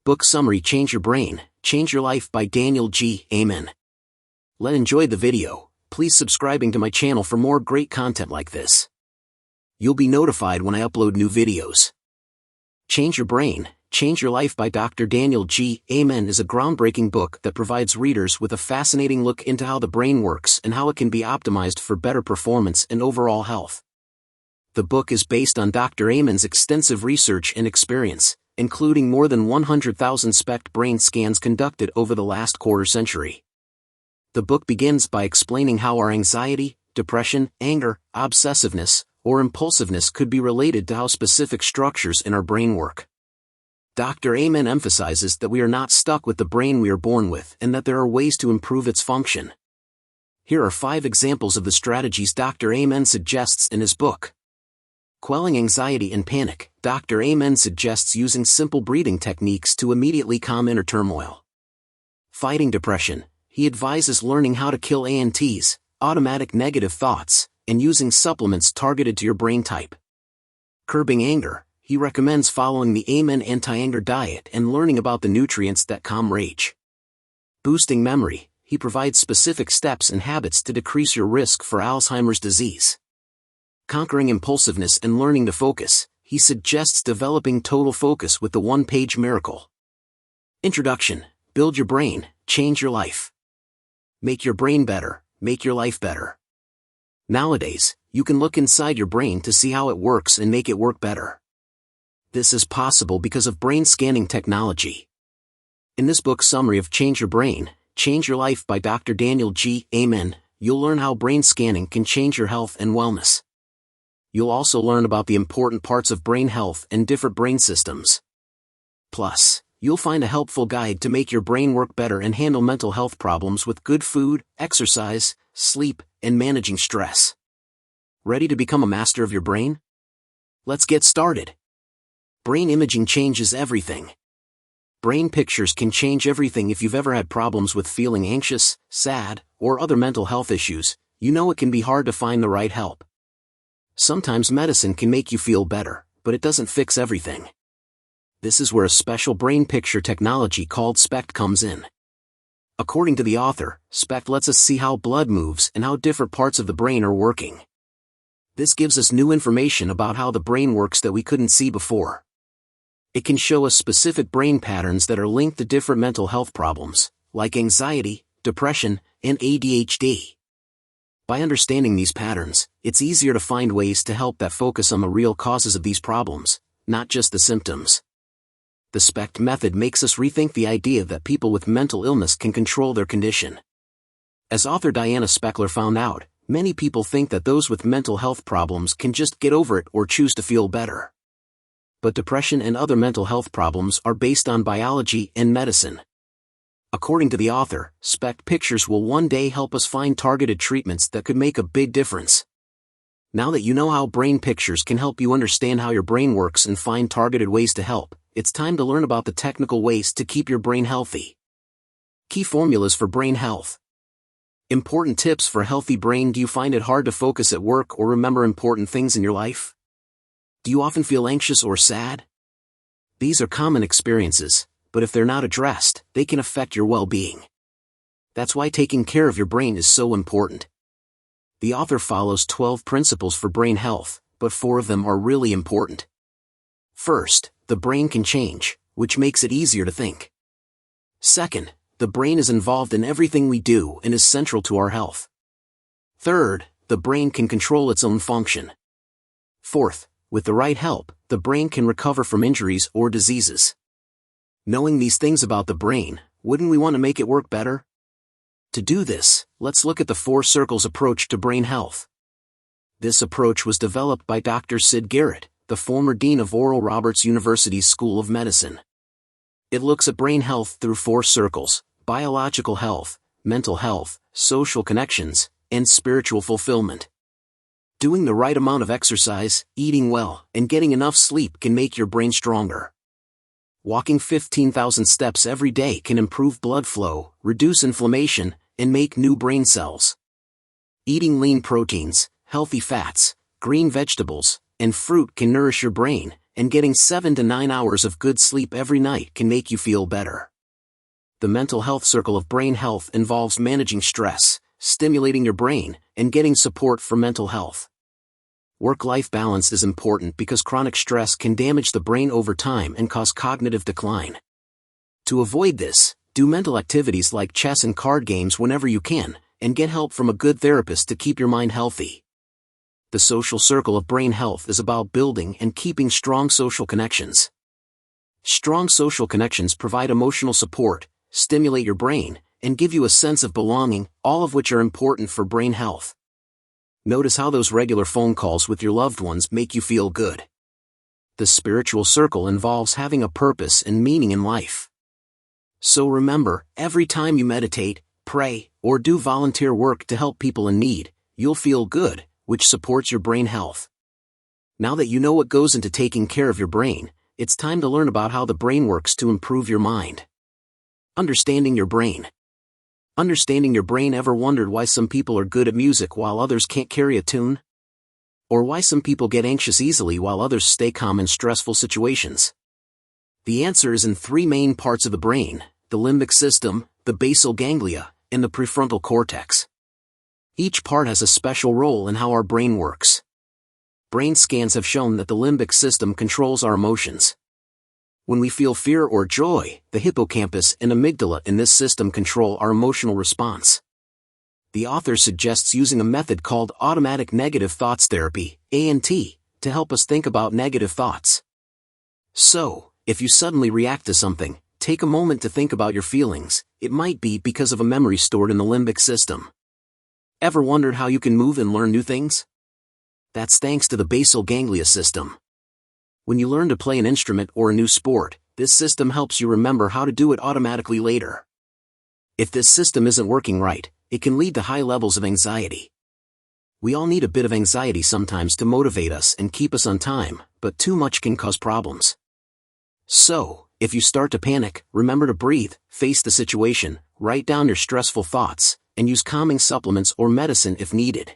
Book Summary: Change Your Brain, Change Your Life by Daniel G. Amen. Enjoyed the video. Please subscribing to my channel for more great content like this. You'll be notified when I upload new videos. Change Your Brain, Change Your Life by Dr. Daniel G. Amen is a groundbreaking book that provides readers with a fascinating look into how the brain works and how it can be optimized for better performance and overall health. The book is based on Dr. Amen's extensive research and experience, including more than 100,000 SPECT brain scans conducted over the last quarter century. The book begins by explaining how our anxiety, depression, anger, obsessiveness, or impulsiveness could be related to how specific structures in our brain work. Dr. Amen emphasizes that we are not stuck with the brain we are born with and that there are ways to improve its function. Here are 5 examples of the strategies Dr. Amen suggests in his book. Quelling anxiety and panic. Dr. Amen suggests using simple breathing techniques to immediately calm inner turmoil. Fighting depression. He advises learning how to kill ANTs, automatic negative thoughts, and using supplements targeted to your brain type. Curbing anger. He recommends following the Amen anti-anger diet and learning about the nutrients that calm rage. Boosting memory. He provides specific steps and habits to decrease your risk for Alzheimer's disease. Conquering impulsiveness and learning to focus. He suggests developing total focus with the one-page miracle. Introduction. Build your brain, change your life. Make your brain better, make your life better. Nowadays, you can look inside your brain to see how it works and make it work better. This is possible because of brain scanning technology. In this book summary of Change Your Brain, Change Your Life by Dr. Daniel G. Amen, you'll learn how brain scanning can change your health and wellness. You'll also learn about the important parts of brain health and different brain systems. Plus, you'll find a helpful guide to make your brain work better and handle mental health problems with good food, exercise, sleep, and managing stress. Ready to become a master of your brain? Let's get started. Brain imaging changes everything. Brain pictures can change everything. If you've ever had problems with feeling anxious, sad, or other mental health issues, you know it can be hard to find the right help. Sometimes medicine can make you feel better, but it doesn't fix everything. This is where a special brain picture technology called SPECT comes in. According to the author, SPECT lets us see how blood moves and how different parts of the brain are working. This gives us new information about how the brain works that we couldn't see before. It can show us specific brain patterns that are linked to different mental health problems, like anxiety, depression, and ADHD. By understanding these patterns, it's easier to find ways to help that focus on the real causes of these problems, not just the symptoms. The SPECT method makes us rethink the idea that people with mental illness can control their condition. As author Diana Speckler found out, many people think that those with mental health problems can just get over it or choose to feel better. But depression and other mental health problems are based on biology and medicine. According to the author, SPECT pictures will one day help us find targeted treatments that could make a big difference. Now that you know how brain pictures can help you understand how your brain works and find targeted ways to help, it's time to learn about the technical ways to keep your brain healthy. Key formulas for brain health. Important tips for a healthy brain. Do you find it hard to focus at work or remember important things in your life? Do you often feel anxious or sad? These are common experiences, but if they're not addressed, they can affect your well-being. That's why taking care of your brain is so important. The author follows 12 principles for brain health, but 4 of them are really important. First, the brain can change, which makes it easier to think. Second, the brain is involved in everything we do and is central to our health. Third, the brain can control its own function. Fourth, with the right help, the brain can recover from injuries or diseases. Knowing these things about the brain, wouldn't we want to make it work better? To do this, let's look at the 4 circles approach to brain health. This approach was developed by Dr. Sid Garrett, the former dean of Oral Roberts University's School of Medicine. It looks at brain health through 4 circles: biological health, mental health, social connections, and spiritual fulfillment. Doing the right amount of exercise, eating well, and getting enough sleep can make your brain stronger. Walking 15,000 steps every day can improve blood flow, reduce inflammation, and make new brain cells. Eating lean proteins, healthy fats, green vegetables, and fruit can nourish your brain, and getting 7 to 9 hours of good sleep every night can make you feel better. The mental health circle of brain health involves managing stress, stimulating your brain, and getting support for mental health. Work-life balance is important because chronic stress can damage the brain over time and cause cognitive decline. To avoid this, do mental activities like chess and card games whenever you can, and get help from a good therapist to keep your mind healthy. The social circle of brain health is about building and keeping strong social connections. Strong social connections provide emotional support, stimulate your brain, and give you a sense of belonging, all of which are important for brain health. Notice how those regular phone calls with your loved ones make you feel good. The spiritual circle involves having a purpose and meaning in life. So remember, every time you meditate, pray, or do volunteer work to help people in need, you'll feel good, which supports your brain health. Now that you know what goes into taking care of your brain, it's time to learn about how the brain works to improve your mind. Understanding your brain. Understanding your brain. Ever wondered why some people are good at music while others can't carry a tune? Or why some people get anxious easily while others stay calm in stressful situations? The answer is in three main parts of the brain: the limbic system, the basal ganglia, and the prefrontal cortex. Each part has a special role in how our brain works. Brain scans have shown that the limbic system controls our emotions. When we feel fear or joy, the hippocampus and amygdala in this system control our emotional response. The author suggests using a method called automatic negative thoughts therapy, ANT, to help us think about negative thoughts. So, if you suddenly react to something, take a moment to think about your feelings. It might be because of a memory stored in the limbic system. Ever wondered how you can move and learn new things? That's thanks to the basal ganglia system. When you learn to play an instrument or a new sport, this system helps you remember how to do it automatically later. If this system isn't working right, it can lead to high levels of anxiety. We all need a bit of anxiety sometimes to motivate us and keep us on time, but too much can cause problems. So, if you start to panic, remember to breathe, face the situation, write down your stressful thoughts, and use calming supplements or medicine if needed.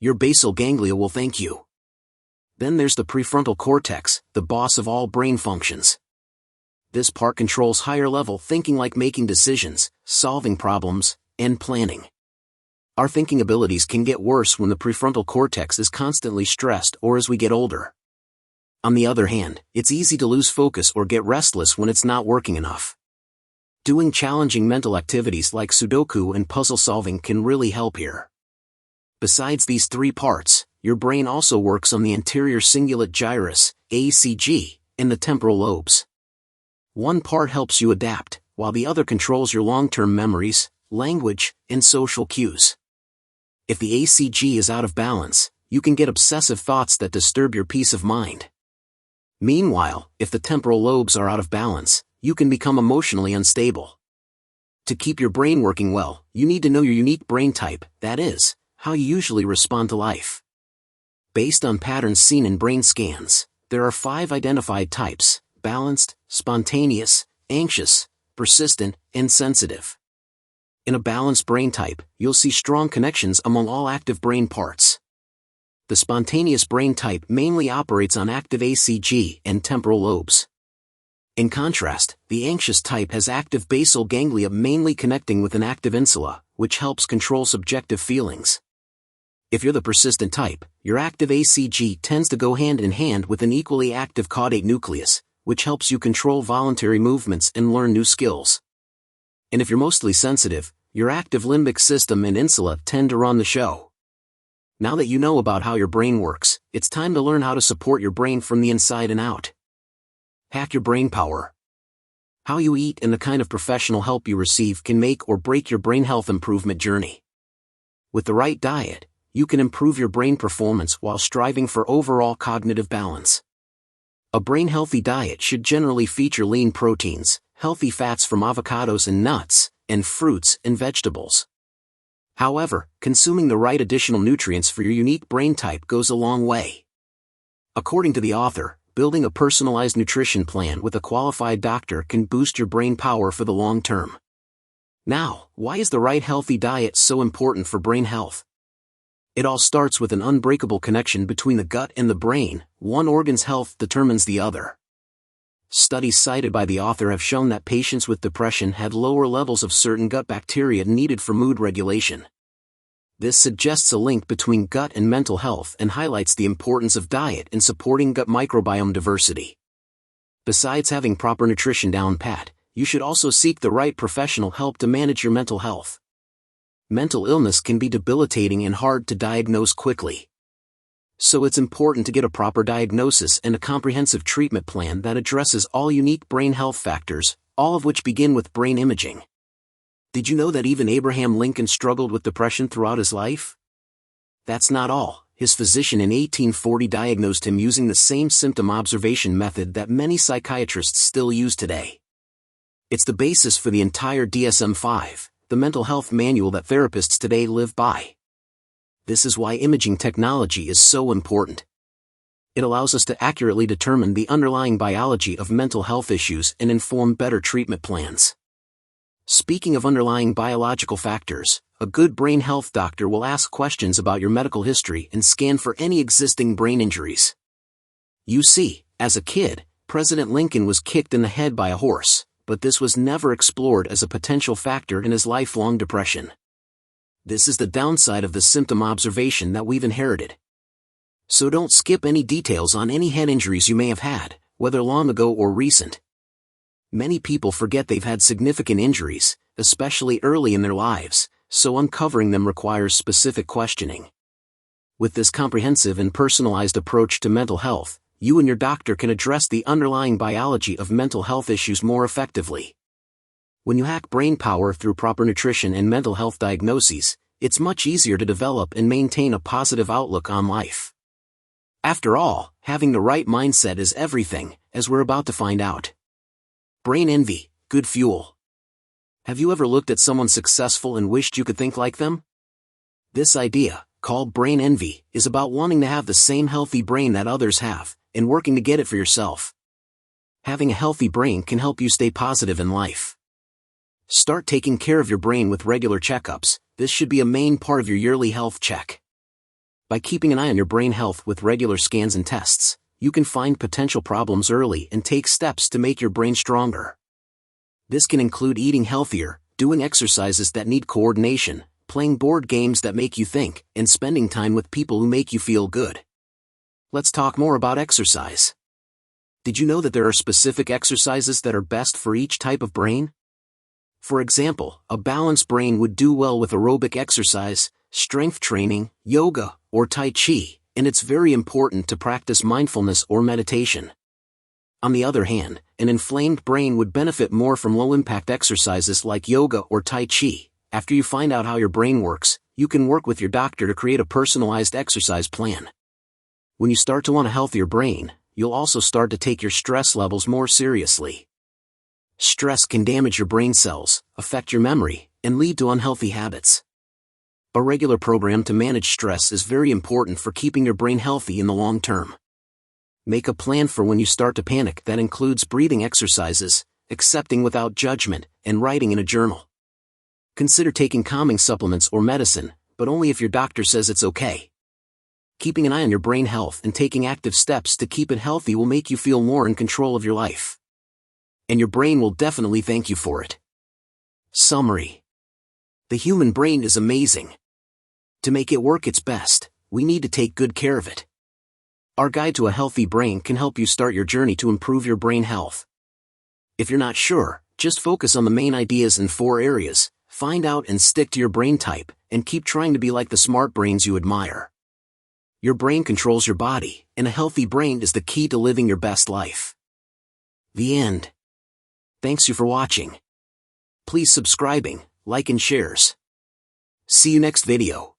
Your basal ganglia will thank you. Then there's the prefrontal cortex, the boss of all brain functions. This part controls higher-level thinking like making decisions, solving problems, and planning. Our thinking abilities can get worse when the prefrontal cortex is constantly stressed or as we get older. On the other hand, it's easy to lose focus or get restless when it's not working enough. Doing challenging mental activities like Sudoku and puzzle solving can really help here. Besides these three parts, your brain also works on the anterior cingulate gyrus, ACG, and the temporal lobes. One part helps you adapt, while the other controls your long-term memories, language, and social cues. If the ACG is out of balance, you can get obsessive thoughts that disturb your peace of mind. Meanwhile, if the temporal lobes are out of balance, you can become emotionally unstable. To keep your brain working well, you need to know your unique brain type, that is, how you usually respond to life. Based on patterns seen in brain scans, there are 5 identified types: balanced, spontaneous, anxious, persistent, and sensitive. In a balanced brain type, you'll see strong connections among all active brain parts. The spontaneous brain type mainly operates on active ACG and temporal lobes. In contrast, the anxious type has active basal ganglia mainly connecting with an active insula, which helps control subjective feelings. If you're the persistent type, your active ACG tends to go hand in hand with an equally active caudate nucleus, which helps you control voluntary movements and learn new skills. And if you're mostly sensitive, your active limbic system and insula tend to run the show. Now that you know about how your brain works, it's time to learn how to support your brain from the inside and out. Hack your brain power. How you eat and the kind of professional help you receive can make or break your brain health improvement journey. With the right diet, you can improve your brain performance while striving for overall cognitive balance. A brain-healthy diet should generally feature lean proteins, healthy fats from avocados and nuts, and fruits and vegetables. However, consuming the right additional nutrients for your unique brain type goes a long way. According to the author, building a personalized nutrition plan with a qualified doctor can boost your brain power for the long term. Now, why is the right healthy diet so important for brain health? It all starts with an unbreakable connection between the gut and the brain. One organ's health determines the other. Studies cited by the author have shown that patients with depression had lower levels of certain gut bacteria needed for mood regulation. This suggests a link between gut and mental health and highlights the importance of diet in supporting gut microbiome diversity. Besides having proper nutrition down pat, you should also seek the right professional help to manage your mental health. Mental illness can be debilitating and hard to diagnose quickly. So it's important to get a proper diagnosis and a comprehensive treatment plan that addresses all unique brain health factors, all of which begin with brain imaging. Did you know that even Abraham Lincoln struggled with depression throughout his life? That's not all. His physician in 1840 diagnosed him using the same symptom observation method that many psychiatrists still use today. It's the basis for the entire DSM-5, the mental health manual that therapists today live by. This is why imaging technology is so important. It allows us to accurately determine the underlying biology of mental health issues and inform better treatment plans. Speaking of underlying biological factors, a good brain health doctor will ask questions about your medical history and scan for any existing brain injuries. You see, as a kid, President Lincoln was kicked in the head by a horse, but this was never explored as a potential factor in his lifelong depression. This is the downside of the symptom observation that we've inherited. So don't skip any details on any head injuries you may have had, whether long ago or recent. Many people forget they've had significant injuries, especially early in their lives, so uncovering them requires specific questioning. With this comprehensive and personalized approach to mental health, you and your doctor can address the underlying biology of mental health issues more effectively. When you hack brain power through proper nutrition and mental health diagnoses, it's much easier to develop and maintain a positive outlook on life. After all, having the right mindset is everything, as we're about to find out. Brain envy, good fuel. Have you ever looked at someone successful and wished you could think like them? This idea, called brain envy, is about wanting to have the same healthy brain that others have, and working to get it for yourself. Having a healthy brain can help you stay positive in life. Start taking care of your brain with regular checkups. This should be a main part of your yearly health check. By keeping an eye on your brain health with regular scans and tests, you can find potential problems early and take steps to make your brain stronger. This can include eating healthier, doing exercises that need coordination, playing board games that make you think, and spending time with people who make you feel good. Let's talk more about exercise. Did you know that there are specific exercises that are best for each type of brain? For example, a balanced brain would do well with aerobic exercise, strength training, yoga, or Tai Chi, and it's very important to practice mindfulness or meditation. On the other hand, an inflamed brain would benefit more from low-impact exercises like yoga or Tai Chi. After you find out how your brain works, you can work with your doctor to create a personalized exercise plan. When you start to want a healthier brain, you'll also start to take your stress levels more seriously. Stress can damage your brain cells, affect your memory, and lead to unhealthy habits. A regular program to manage stress is very important for keeping your brain healthy in the long term. Make a plan for when you start to panic that includes breathing exercises, accepting without judgment, and writing in a journal. Consider taking calming supplements or medicine, but only if your doctor says it's okay. Keeping an eye on your brain health and taking active steps to keep it healthy will make you feel more in control of your life. And your brain will definitely thank you for it. Summary. The human brain is amazing. To make it work its best, we need to take good care of it. Our guide to a healthy brain can help you start your journey to improve your brain health. If you're not sure, just focus on the main ideas in 4 areas, find out and stick to your brain type, and keep trying to be like the smart brains you admire. Your brain controls your body, and a healthy brain is the key to living your best life. The end. Thanks you for watching. Please subscribing, like and shares. See you next video.